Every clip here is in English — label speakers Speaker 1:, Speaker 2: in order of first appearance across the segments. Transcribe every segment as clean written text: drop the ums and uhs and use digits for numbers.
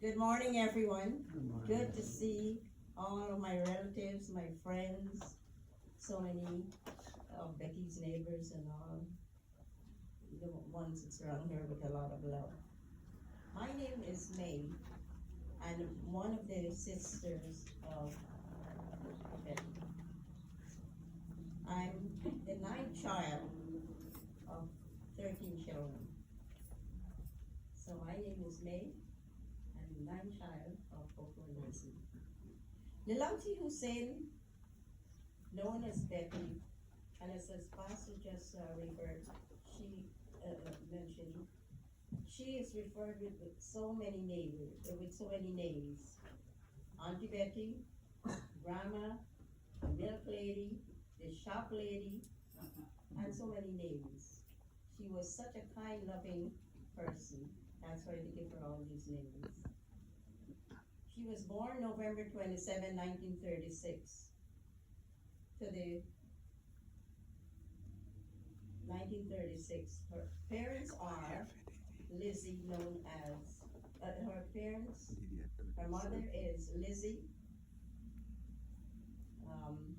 Speaker 1: Good morning, everyone.
Speaker 2: Good morning.
Speaker 1: Good to see all of my relatives, my friends, so many of Becky's neighbors and all the ones that surround her with a lot of love. My name is May, and one of the sisters of Becky. I'm the ninth child of 13 children. So my name is May, and the ninth child of Boko Nasi. Nilamti Hussein, known as Becky, and as Pastor just referred, she mentioned, she is referred with so many names. Auntie Betty, Grandma, the milk lady, the shop lady, and so many names. She was such a kind, loving person. That's why they give her all these names. She was born November 27, 1936 to the 1936. Her parents are Lizzie, known as, her mother is Lizzie.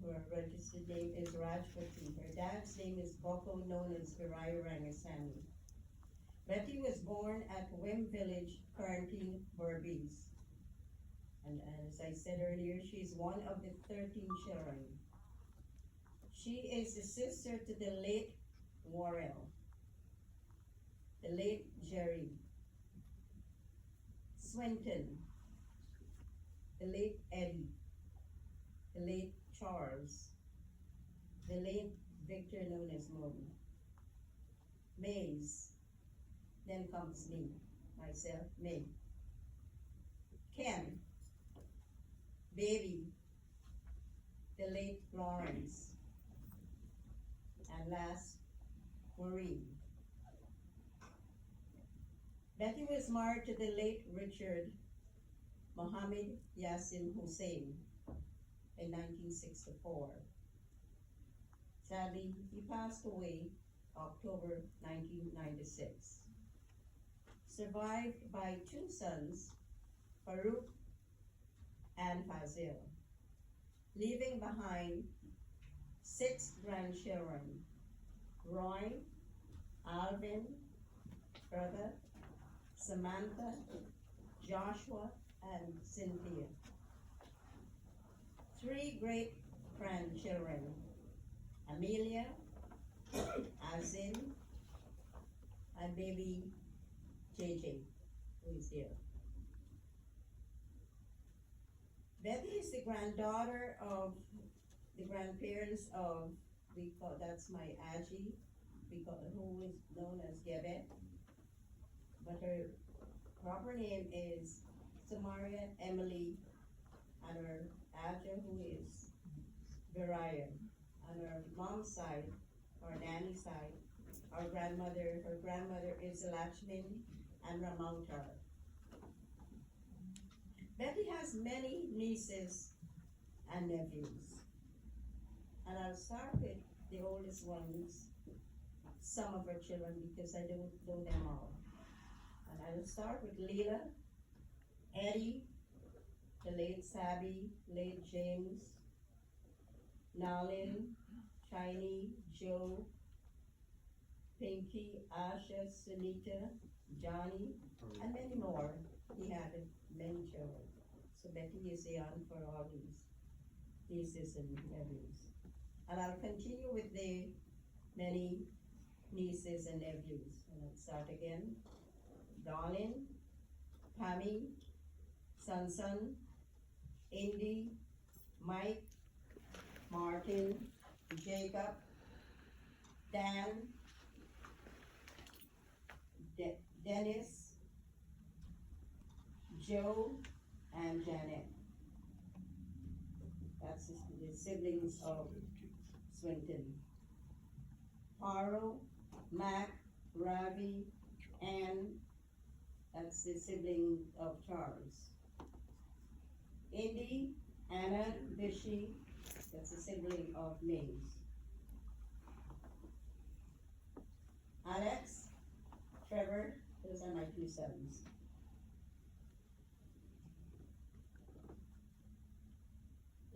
Speaker 1: Her registered name is Rajpati. Her dad's name is Boko, known as Viraya Rangasamy. Betty was born at Wim Village, Quarantine, Berbice. And as I said earlier, she's one of the 13 children. She is the sister to the late Worrell, the late Jerry, Swinton, the late Eddie, the late Charles, the late Victor, known as Moon, Mays, then comes me, myself, May, Ken, Baby, the late Florence, and last, Maureen. Betty was married to the late Richard Mohammed Yassin Hussein in 1964. Sadly, he passed away October 1996. Survived by two sons, Farouk and Fazil, leaving behind 6 grandchildren, Roy, Alvin, Bertha, Samantha, Joshua, and Cynthia. 3 great grandchildren, Amelia, Azin, and baby JJ, who is here. Betty is the granddaughter of the grandparents of, that's my Aji, who is known as Gebet, but her proper name is Samaria Emily, and her Aja, who is Viraya. On her mom's side, or nanny's side, her grandmother is Lakshmin and Ramautar. Betty has many nieces and nephews. And I'll start with the oldest ones, some of her children, because I don't know them all. And I will start with Leela, Eddie, the late Sabby, late James, Nalin, Shiny, Joe, Pinky, Asha, Sunita, Johnny, and many more. He had many children. So Betty is young for all these nieces and nephews. And I'll continue with the many nieces and nephews. And I'll start again. Darlin, Pammy, Sansan, Indy, Mike, Martin, Jacob, Dan, Dennis, Joe, and Janet. That's the siblings of Swinton. Paro, Mac, Ravi, and that's the sibling of Charles. Indy, Anna, Bishi, that's the sibling of Mays. Alex, Trevor, those are my 2 sons.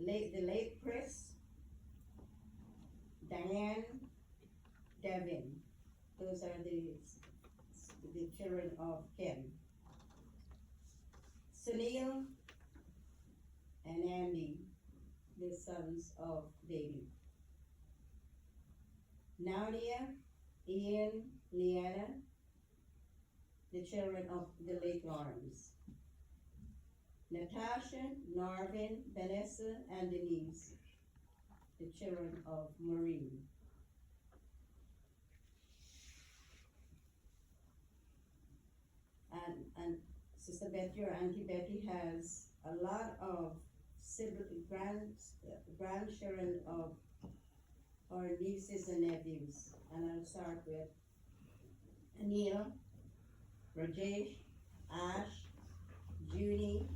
Speaker 1: the late Chris, Diane, Devin. Those are the children of Ken. Sunil and Andy, the sons of David. Nadia, Ian, Leanna, the children of the late Lawrence. Natasha, Narvin, Vanessa, and Denise, the children of Maureen. And Sister Betty or Auntie Betty has a lot of grandchildren of our nieces and nephews. And I'll start with Anil, Rajesh, Ash, Judy,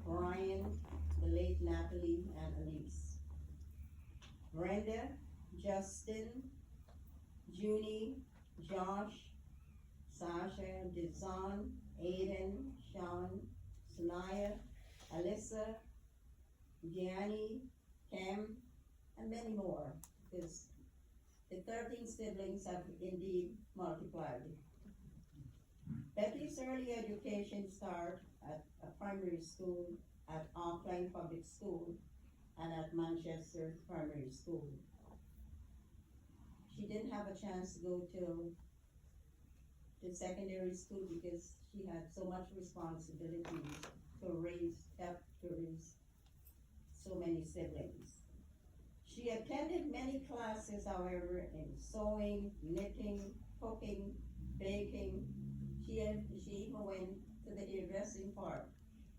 Speaker 1: Brian, the late Natalie, and Elise. Brenda, Justin, Junie, Josh, Sasha, Dizon, Aiden, Sean, Sanaya, Alyssa, Gianni, Cam, and many more, because the 13 siblings have indeed multiplied. Betty's early education started at a primary school, at Auckland Public School, and at Manchester Primary School. She didn't have a chance to go to secondary school because she had so much responsibility help to raise so many siblings. She attended many classes, however, in sewing, knitting, cooking, baking. She even went to the hairdressing part,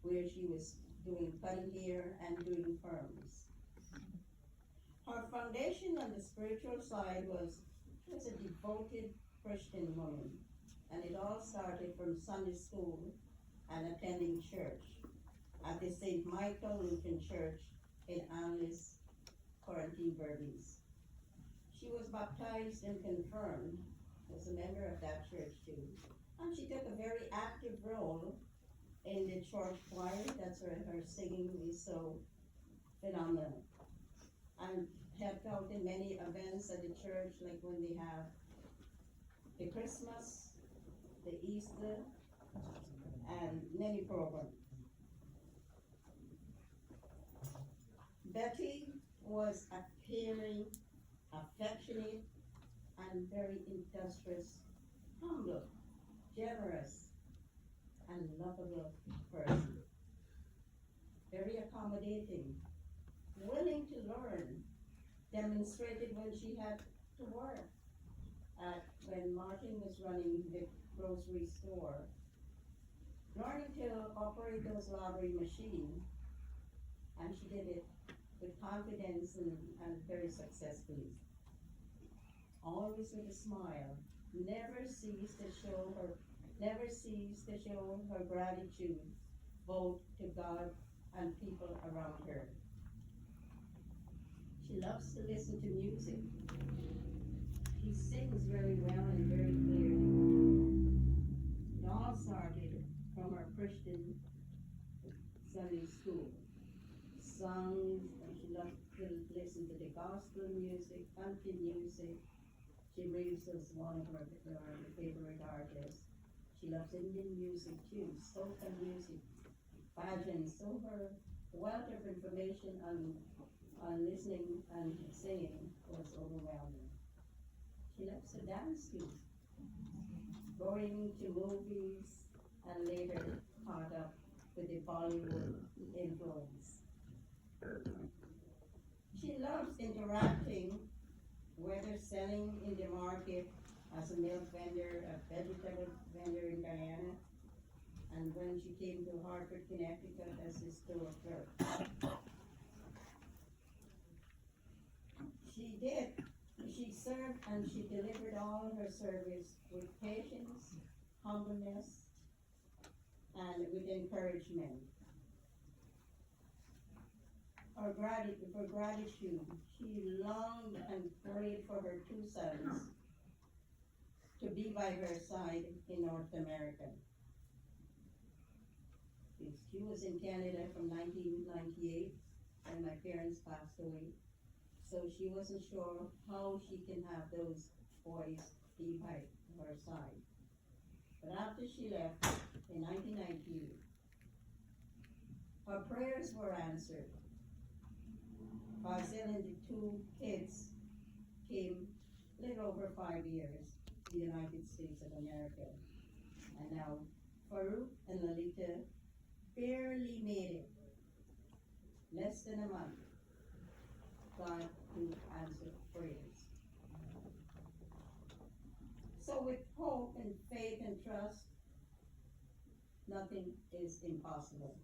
Speaker 1: where she was doing cutting hair and doing perms. Her foundation on the spiritual side was she was a devoted Christian woman, and it all started from Sunday school and attending church at the St. Michael Lutheran Church in Anlis, Quarantine, Berbice. She was baptized and confirmed as a member of that church too. And she took a very active role in the church choir. That's where her singing is so phenomenal. And helped out in many events at the church, like when they have the Christmas, the Easter, and many programs. Betty was a caring, affectionate, and very industrious, humble, generous, and lovable person. Very accommodating, willing to learn, demonstrated when she had to work. When Martin was running the grocery store, learning to operate those lottery machines, and she did it with confidence and very successfully. Always with a smile, never ceased to show her gratitude both to God and people around her. She loves to listen to music. She sings very well and very clearly. It all started from her Christian Sunday school. Songs, and she loved to listen to the gospel music, country music. She believes was one of her favorite artists. She loves Indian music too, soca music, bhajan. So her wealth of information on listening and singing was overwhelming. She loves to dance too, going to movies, and later caught up with the Bollywood influence. She loves interacting, whether selling in the market as a milk vendor, a vegetable vendor in Guyana, and when she came to Hartford, Connecticut as a store clerk. She served and she delivered all her service with patience, humbleness, and with encouragement. For gratitude, she longed and prayed for her two sons to be by her side in North America. She was in Canada from 1998 when my parents passed away. So she wasn't sure how she can have those boys be by her side. But after she left in 1998, her prayers were answered. Basil and the two kids came a little over 5 years to the United States of America. And now Farouk and Lalita barely made it. Less than a month. God who answered prayers. So with hope and faith and trust, nothing is impossible.